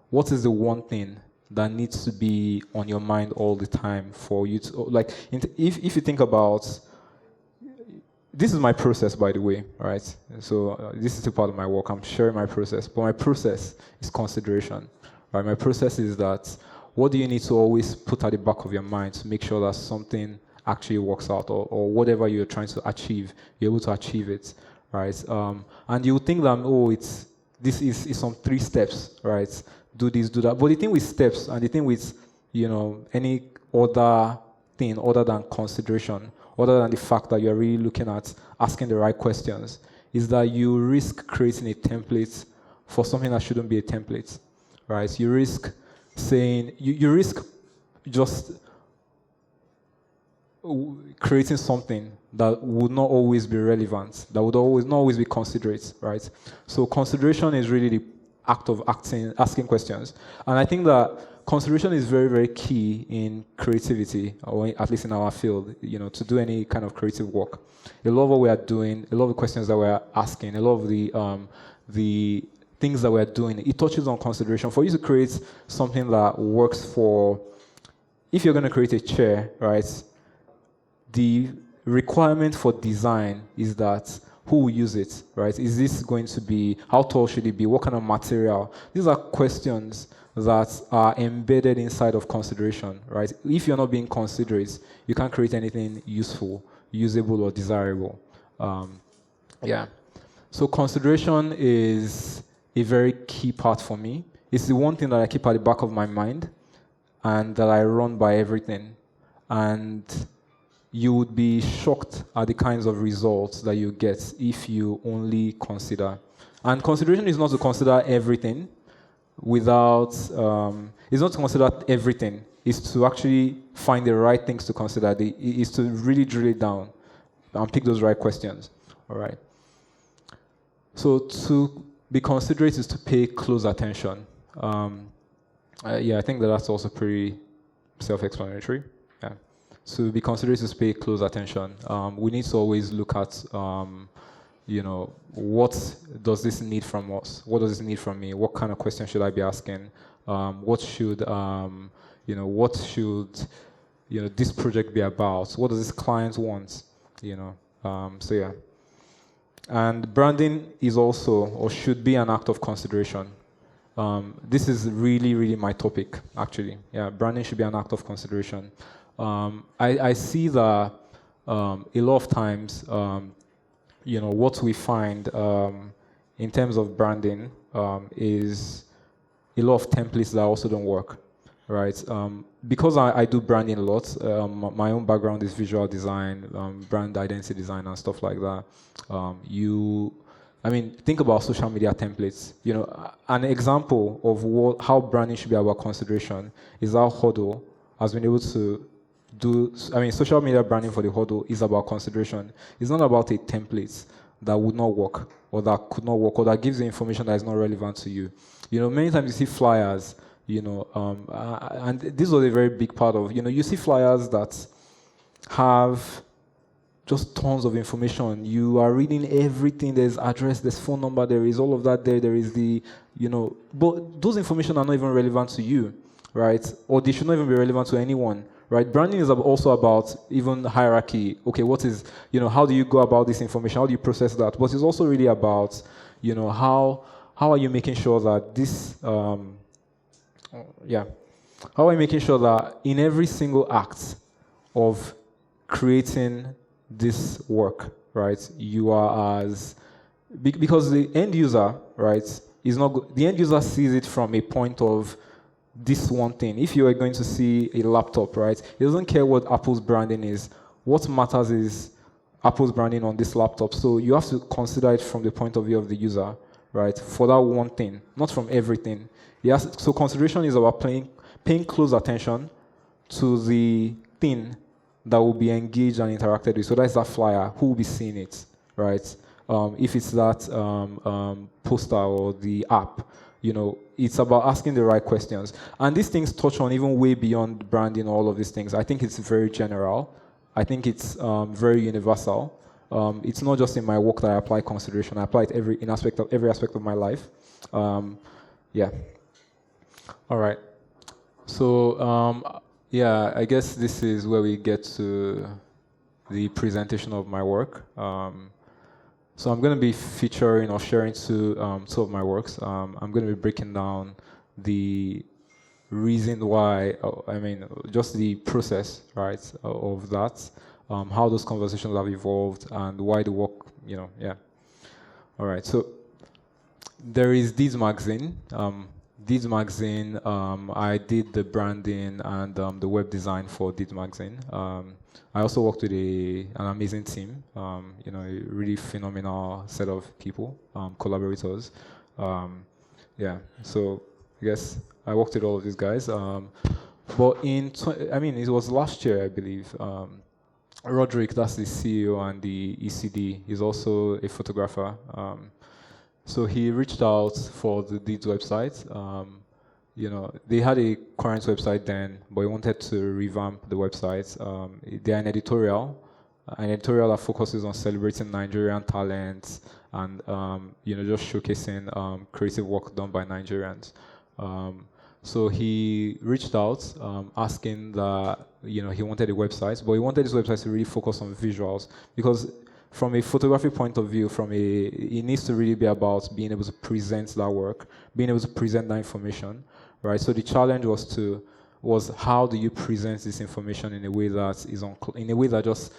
A: what is the one thing that needs to be on your mind all the time for you to, like, if you think about, this is my process, by the way, all right? So this is a part of my work, I'm sharing my process, but my process is consideration, right? My process is that, what do you need to always put at the back of your mind to make sure that something actually works out, or whatever you're trying to achieve, you're able to achieve it, right? And you think that, this is some 3 steps, right? Do this, do that. But the thing with steps and the thing with, any other thing other than consideration, other than the fact that you're really looking at asking the right questions, is that you risk creating a template for something that shouldn't be a template, right? You risk saying, you risk just creating something that would not always be relevant, that would not always be considerate, right? So consideration is really the act of asking questions. And I think that consideration is very, very key in creativity, or at least in our field, to do any kind of creative work. A lot of what we are doing, a lot of the questions that we're asking, a lot of the things that we're doing, it touches on consideration. For you to create something that works for, if you're going to create a chair, right, the requirement for design is that who will use it, right? Is this going to be, how tall should it be? What kind of material? These are questions that are embedded inside of consideration, right? If you're not being considerate, you can't create anything useful, usable, or desirable. Yeah. So consideration is a very key part for me. It's the one thing that I keep at the back of my mind and that I run by everything. And you would be shocked at the kinds of results that you get if you only consider. And consideration is not to consider everything without, it's not to consider everything. It's to actually find the right things to consider. It's to really drill it down and pick those right questions. All right. So to be considerate is to pay close attention. Yeah, I think that's also pretty self-explanatory. Yeah. So be considerate is to pay close attention. We need to always look at, what does this need from us? What does this need from me? What kind of question should I be asking? What should this project be about? What does this client want? So yeah. And branding is also, or should be, an act of consideration. This is really, really my topic, actually. Yeah, branding should be an act of consideration. I see that a lot of times, what we find in terms of branding is a lot of templates that also don't work, right? Because I do branding a lot, my own background is visual design, brand identity design, and stuff like that. Think about social media templates. An example of how branding should be about consideration is how Huddle has been able to social media branding for the Huddle is about consideration. It's not about a template that would not work, or that could not work, or that gives you information that is not relevant to you. Many times you see flyers, and this was a very big part of, you see flyers that have just tons of information. You are reading everything. There's address, there's phone number, there is all of that there. There is but those information are not even relevant to you, right? Or they should not even be relevant to anyone, right? Branding is also about even hierarchy. Okay, what is, how do you go about this information? How do you process that? But it's also really about, how are you making sure that this, how are you making sure that in every single act of creating this work, right, you are because the end user, right, is not, the end user sees it from a point of this one thing. If you are going to see a laptop, right, he doesn't care what Apple's branding is. What matters is Apple's branding on this laptop. So you have to consider it from the point of view of the user, right, for that one thing, not from everything. Yes, so consideration is about paying close attention to the thing that will be engaged and interacted with. So that's that flyer. Who will be seeing it, right? If it's that poster or the app, it's about asking the right questions. And these things touch on even way beyond branding, all of these things. I think it's very general. I think it's very universal. It's not just in my work that I apply consideration. I apply it every aspect of my life. Yeah. All right. So, I guess this is where we get to the presentation of my work. So I'm going to be featuring or sharing two of my works. I'm going to be breaking down the reason why, just the process, right, of that, how those conversations have evolved, and why the work, All right, so there is Deeds Magazine. Deeds Magazine, I did the branding and the web design for Deeds Magazine. I also worked with an amazing team, a really phenomenal set of people, collaborators. So I guess I worked with all of these guys. But it was last year, I believe. Roderick, that's the CEO and the ECD, is also a photographer. So he reached out for the Deeds website. They had a current website then, but he wanted to revamp the website. They're an editorial, an editorial that focuses on celebrating Nigerian talents and just showcasing creative work done by Nigerians. So he reached out asking that he wanted a website, but he wanted this website to really focus on visuals, because from a photography point of view, it needs to really be about being able to present that work, being able to present that information, right? So the challenge was how do you present this information in a way that just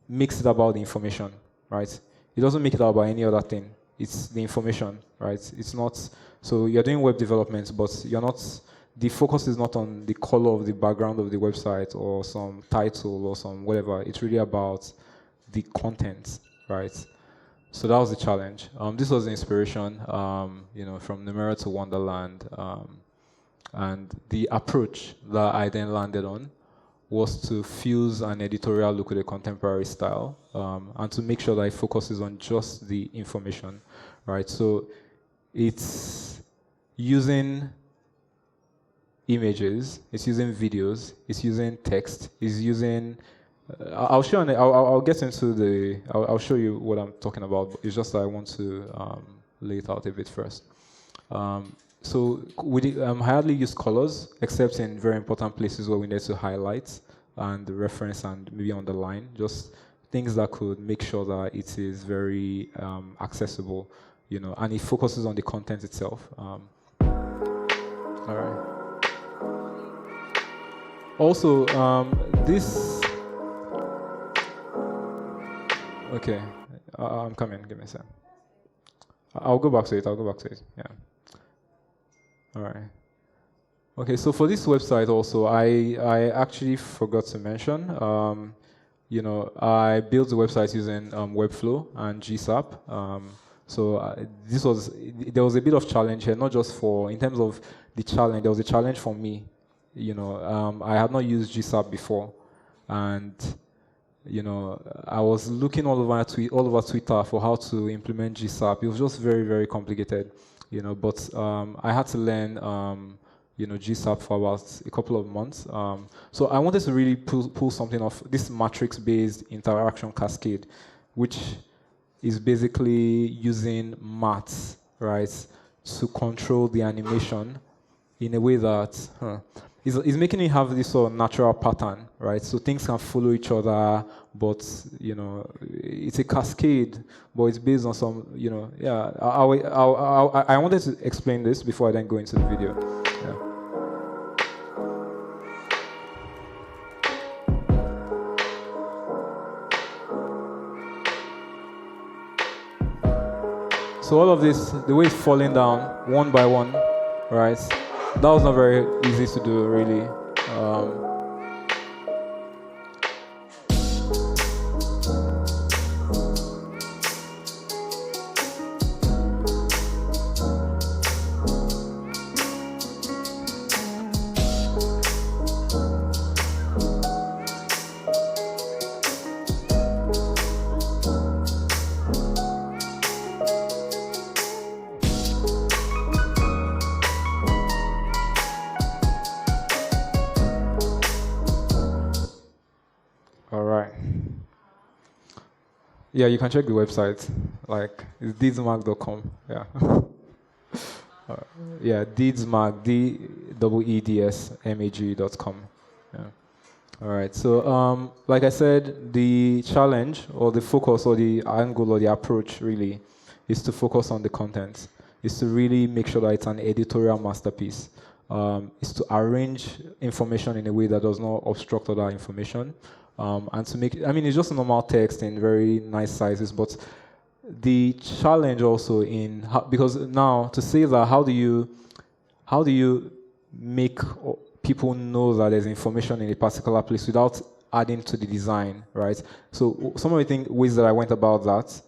A: makes it about the information, right? It doesn't make it about any other thing. It's the information, right? It's not. So you're doing web development, but you're not. The focus is not on the color of the background of the website or some title or some whatever. It's really about the content, right? So that was the challenge. This was the inspiration, from Numera to Wonderland, and the approach that I then landed on was to fuse an editorial look with a contemporary style, and to make sure that it focuses on just the information, right? So it's using images, it's using videos, it's using text, it's using. I'll show. I'll get into the. I'll show you what I'm talking about. But it's just that I want to lay it out a bit first. So we hardly use colors, except in very important places where we need to highlight and reference and maybe underline, just things that could make sure that it is very accessible, and it focuses on the content itself. All right. Also, this. Okay, I'm coming. Give me a second. I'll go back to it. Yeah. All right. Okay, so for this website also, I actually forgot to mention, I built the website using Webflow and GSAP. There was a bit of challenge here, not just in terms of the challenge, there was a challenge for me. I had not used GSAP before, and I was looking all over Twitter for how to implement GSAP. It was just very, very complicated, but I had to learn, GSAP for about a couple of months. So I wanted to really pull something off this matrix-based interaction cascade, which is basically using maths, right, to control the animation in a way that is making it have this sort of natural pattern, right? So things can follow each other, but it's a cascade, but it's based on some, yeah. I wanted to explain this before I then go into the video. Yeah. So all of this, the way it's falling down one by one, right? That was not very easy to do, really. Yeah, you can check the website. Like, it's DeedsMag.com. Yeah. Yeah, DeedsMag, DeedsMag.com. Yeah. All right. So, like I said, the challenge or the focus or the angle or the approach really is to focus on the content. Is to really make sure that it's an editorial masterpiece. Is to arrange information in a way that does not obstruct other information. And to make it, it's just a normal text in very nice sizes, but the challenge also because now to say that how do you make people know that there's information in a particular place without adding to the design, right? So some of the ways that I went about that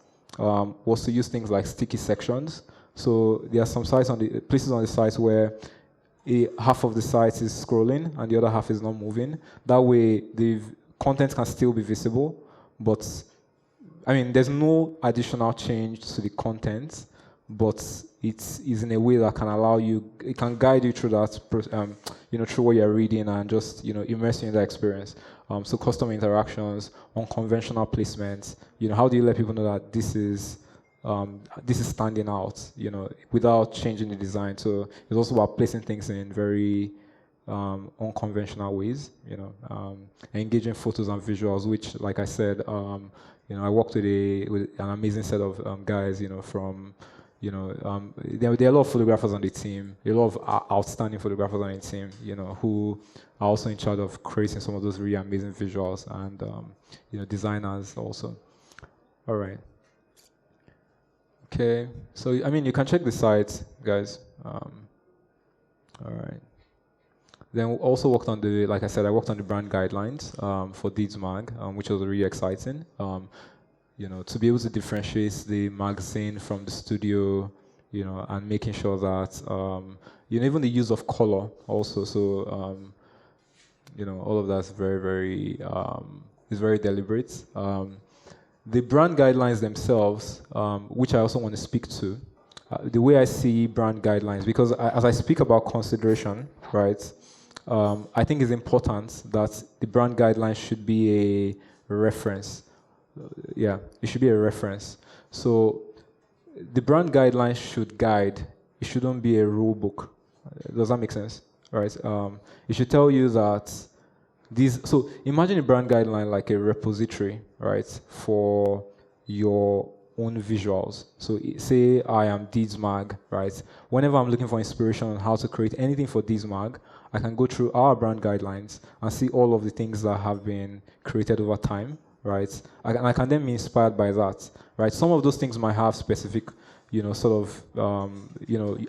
A: was to use things like sticky sections. So there are some places on the site where half of the site is scrolling and the other half is not moving. That way the content can still be visible, but there's no additional change to the content, but it is in a way that can allow you, it can guide you through that, through what you're reading and just, immerse you in that experience. So custom interactions, unconventional placements. How do you let people know that this is standing out, without changing the design? So it's also about placing things in very unconventional ways, engaging photos and visuals, which, like I said, I worked with an amazing set of guys, from, there are a lot of photographers on the team, a lot of outstanding photographers on the team, who are also in charge of creating some of those really amazing visuals, and, designers also. All right. Okay, so you can check the site, guys. All right. Then we also worked on like I said, I worked on the brand guidelines for DeedsMag, which was really exciting. To be able to differentiate the magazine from the studio, and making sure that, even the use of color also. So, all of that's very, very, is very deliberate. The brand guidelines themselves, which I also want to speak to, the way I see brand guidelines, because as I speak about consideration, right, I think it's important that the brand guidelines should be a reference. Yeah, it should be a reference. So the brand guidelines should guide. It shouldn't be a rule book. Does that make sense? Right? It should tell you that so imagine a brand guideline like a repository, right, for your own visuals. So say I am DeedsMag, right? Whenever I'm looking for inspiration on how to create anything for DeedsMag, I can go through our brand guidelines and see all of the things that have been created over time, right? I can then be inspired by that, right? Some of those things might have specific,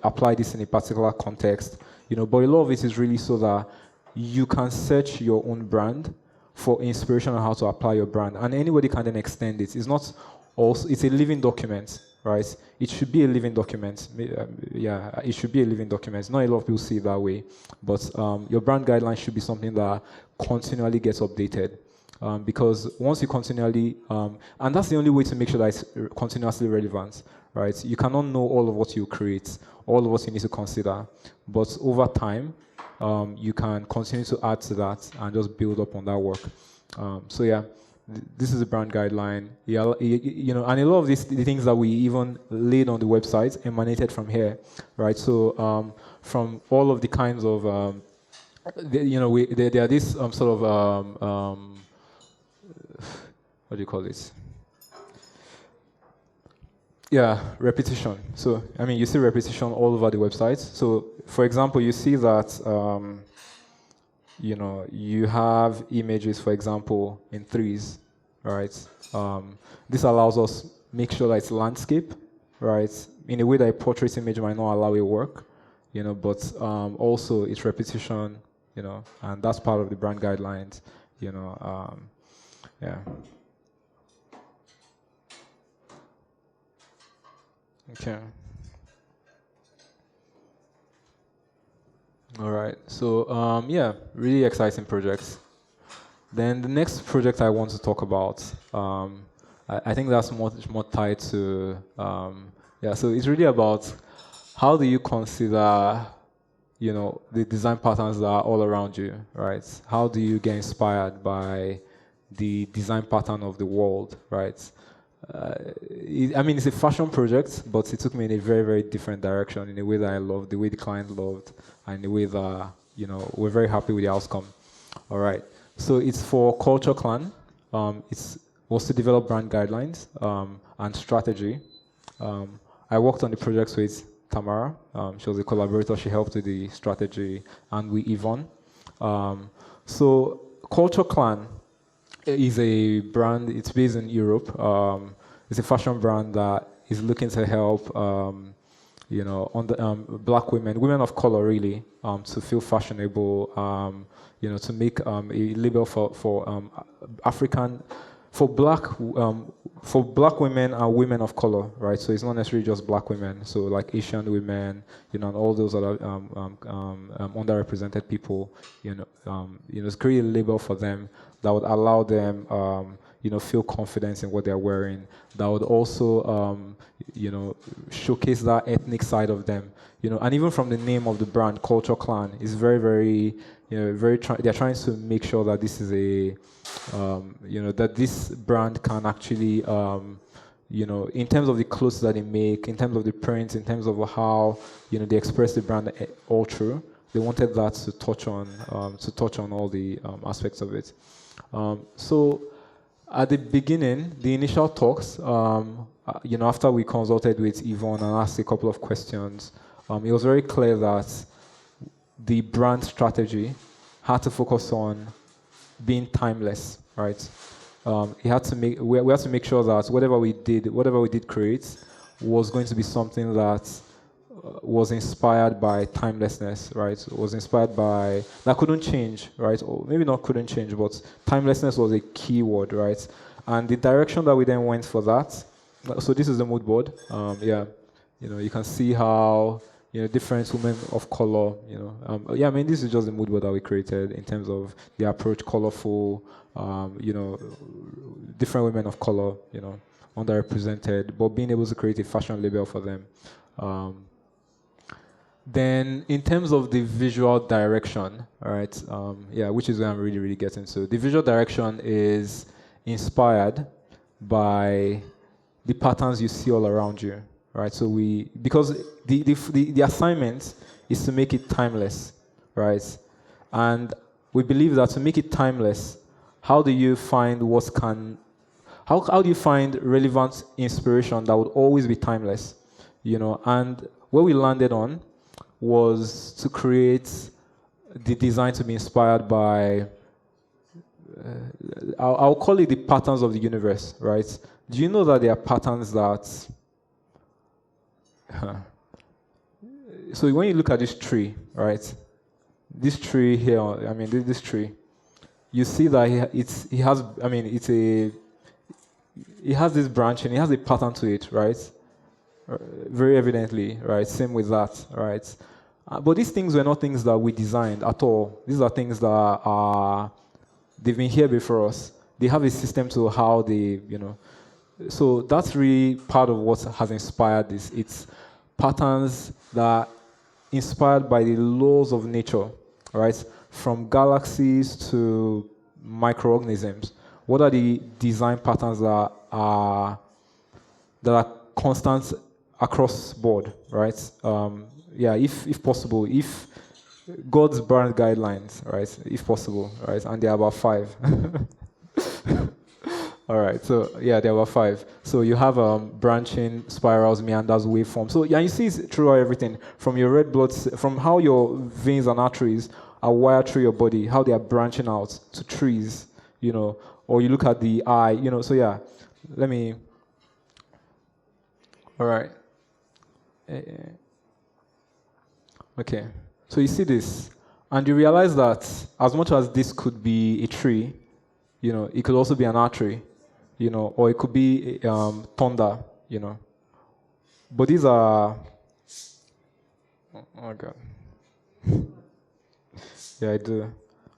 A: apply this in a particular context, but a lot of it is really so that you can search your own brand for inspiration on how to apply your brand, and anybody can then extend it. It's a living document, right? It should be a living document. It should be a living document. Not a lot of people see it that way, but your brand guidelines should be something that continually gets updated, because once you continually, and that's the only way to make sure that it's continuously relevant, right? You cannot know all of what you create, all of what you need to consider, but over time, you can continue to add to that and just build up on that work. So yeah, this is a brand guideline. Yeah, and a lot of the things that we even laid on the website emanated from here, right? So from all of the kinds of, there are these sort of, what do you call this? Yeah, repetition. So, you see repetition all over the website. So, for example, you see that, you have images, for example, in threes, right? This allows us make sure that it's landscape, right? In a way that a portrait image might not allow it work, but also it's repetition, and that's part of the brand guidelines, yeah. Okay. All right. So yeah, really exciting projects. Then the next project I want to talk about, I think that's much more tied to, yeah. So it's really about how do you consider, the design patterns that are all around you, right? How do you get inspired by the design pattern of the world, right? It's a fashion project, but it took me in a very, very different direction, in a way that I loved, the way the client loved, and the way that, we're very happy with the outcome. All right. So it's for Culture Clan. It was to develop brand guidelines and strategy. I worked on the projects with Tamara. She was a collaborator. She helped with the strategy, and with Yvonne. So Culture Clan is a brand. It's based in Europe. It's a fashion brand that is looking to help, black women of color, really, to feel fashionable. To make a label for African, for black women and women of color, right? So it's not necessarily just black women. So like Asian women, and all those other underrepresented people, it's create a label for them that would allow them, feel confidence in what they're wearing. That would also, showcase that ethnic side of them. And even from the name of the brand, Culture Clan, is very, very, they're trying to make sure that this is that this brand can actually, in terms of the clothes that they make, in terms of the prints, in terms of how, they express the brand all through. They wanted that to touch on all the aspects of it. So at the beginning, the initial talks, after we consulted with Yvonne and asked a couple of questions, it was very clear that the brand strategy had to focus on being timeless, right? We had to make sure that whatever we did create was going to be something that was inspired by timelessness, right? Was inspired by that couldn't change, right? Or maybe not couldn't change, but timelessness was a key word, right? And the direction that we then went for that. So this is the mood board. You can see how different women of color. This is just the mood board that we created in terms of the approach, colorful. Different women of color. Underrepresented, but being able to create a fashion label for them. Then, in terms of the visual direction, all right, which is where I'm really, really getting to. The visual direction is inspired by the patterns you see all around you, right? So because the assignment is to make it timeless, right? And we believe that to make it timeless, how do you find how do you find relevant inspiration that would always be timeless, And where we landed on was to create the design to be inspired by, I'll call it the patterns of the universe, right? Do you know that there are patterns that, so when you look at this tree, right? This tree here, this tree, you see that it has this branch and it has a pattern to it, right? Very evidently, right? Same with that, right? But these things were not things that we designed at all. These are things that they've been here before us. They have a system to how they, So that's really part of what has inspired this. It's patterns that are inspired by the laws of nature, right? From galaxies to microorganisms. What are the design patterns that are constant across board, right? If possible, if God's brand guidelines, right? If possible, right? And there are about 5. All right, so there are about 5. So you have branching, spirals, meanders, waveforms. So you see it throughout everything, from your red blood, from how your veins and arteries are wired through your body, how they are branching out to trees, or you look at the eye, so let me, all right. Okay, so you see this, and you realize that as much as this could be a tree, it could also be an artery, or it could be thunder, But these are, oh God. Yeah, I do.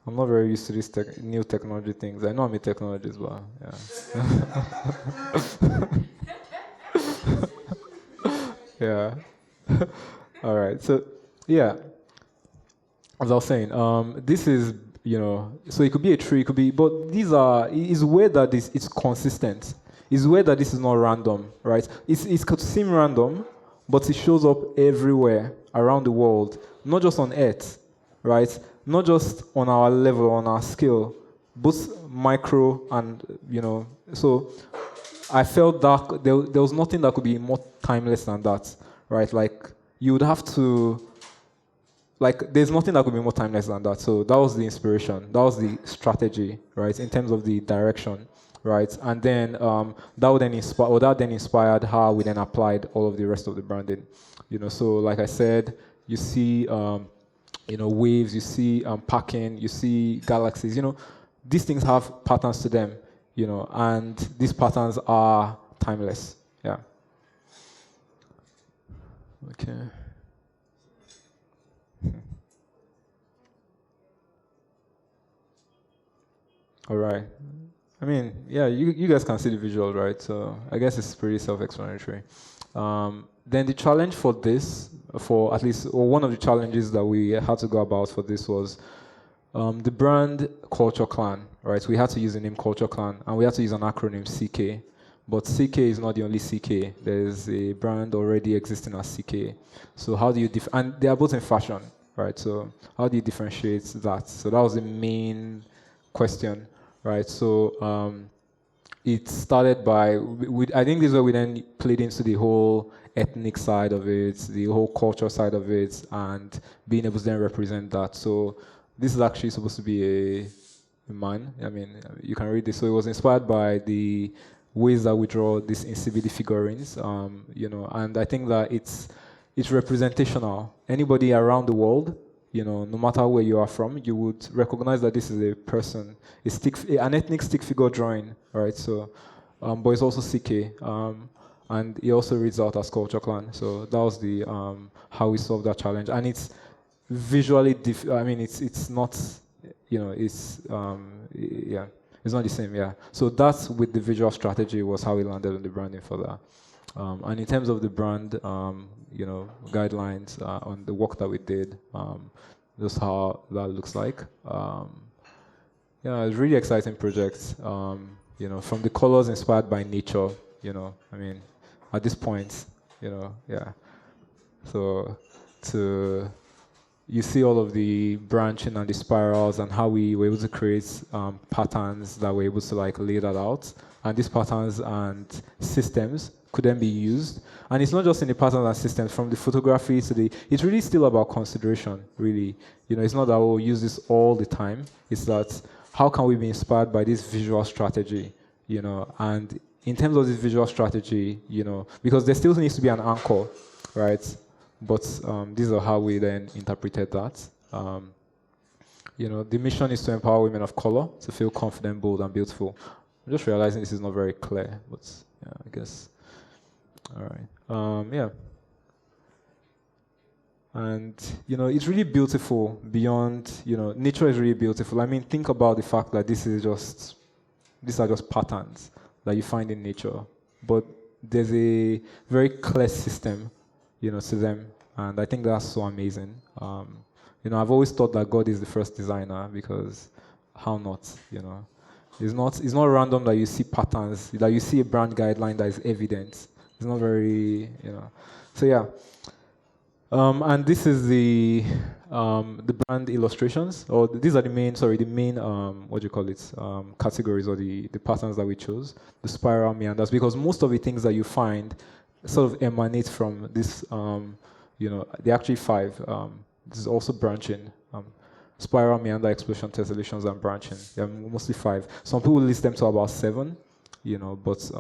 A: I'm not very used to these new technology things. I know I'm a technologist, but yeah. Yeah. All right. So, as I was saying, this is, so it could be a tree, it could be, but it's weird that it's consistent. It's weird that this is not random, right? It could seem random, but it shows up everywhere around the world, not just on Earth, right? Not just on our level, on our scale, both micro and, so I felt that there was nothing that could be more timeless than that, right? Like, you would have to, there's nothing that could be more timeless than that. So that was the inspiration. That was the strategy, right? In terms of the direction, right? And then that then inspired how we then applied all of the rest of the branding. So like I said, you see, waves, you see packing, you see galaxies, these things have patterns to them, and these patterns are timeless. Yeah. Okay. All right. You guys can see the visual, right? So I guess it's pretty self-explanatory. Then the challenge for this, for at least, or one of the challenges that we had to go about for this was, The brand Culture Clan, right? We had to use the name Culture Clan, and we had to use an acronym CK. But CK is not the only CK. There's a brand already existing as CK. So how do you and they are both in fashion, right? So how do you differentiate that? So that was the main question, right? So it started by, I think this is where we then played into the whole ethnic side of it, the whole culture side of it, and being able to then represent that. So this is actually supposed to be a man. I mean, you can read this. So it was inspired by the ways that we draw these insipid figurines, and I think that it's representational. Anybody around the world, no matter where you are from, you would recognize that this is a person, an ethnic stick figure drawing, right? So, but it's also CK, and it also reads out as Culture Clan. So that was the how we solved that challenge, and it's visually I mean, it's not, yeah, it's not the same, yeah. So that's with the visual strategy was how we landed on the branding for that. And in terms of the brand, guidelines on the work that we did, just how that looks like. Yeah, it's really exciting project. From the colors inspired by nature, I mean, at this point, yeah. So you see all of the branching and the spirals and how we were able to create patterns that were able to lay that out. And these patterns and systems could then be used. And it's not just in the patterns and systems, from the photography to it's really still about consideration, really. It's not that we'll use this all the time. It's that how can we be inspired by this visual strategy, and in terms of this visual strategy, because there still needs to be an anchor, right? But these are how we then interpreted that. The mission is to empower women of color to feel confident, bold, and beautiful. I'm just realizing this is not very clear, but yeah, I guess. All right. Yeah. And, it's really beautiful beyond, nature is really beautiful. I mean, think about the fact that these are just patterns that you find in nature. But there's a very clear system, to them. And I think that's so amazing. I've always thought that God is the first designer, because how not, It's not random that you see patterns, that you see a brand guideline that is evident. It's not very, So yeah. And this is the brand illustrations, or these are the main what do you call it, categories, or the patterns that we chose. The spiral meanders, because most of the things that you find sort of emanate from this, they're actually 5. This is also branching. Spiral, meander, explosion, tessellations, and branching. They're mostly 5. Some people list them to about 7, but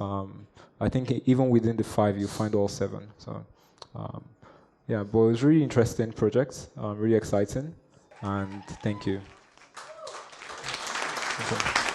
A: I think even within the 5, you find all 7. So, yeah, but it was really interesting project, really exciting, and thank you. Okay.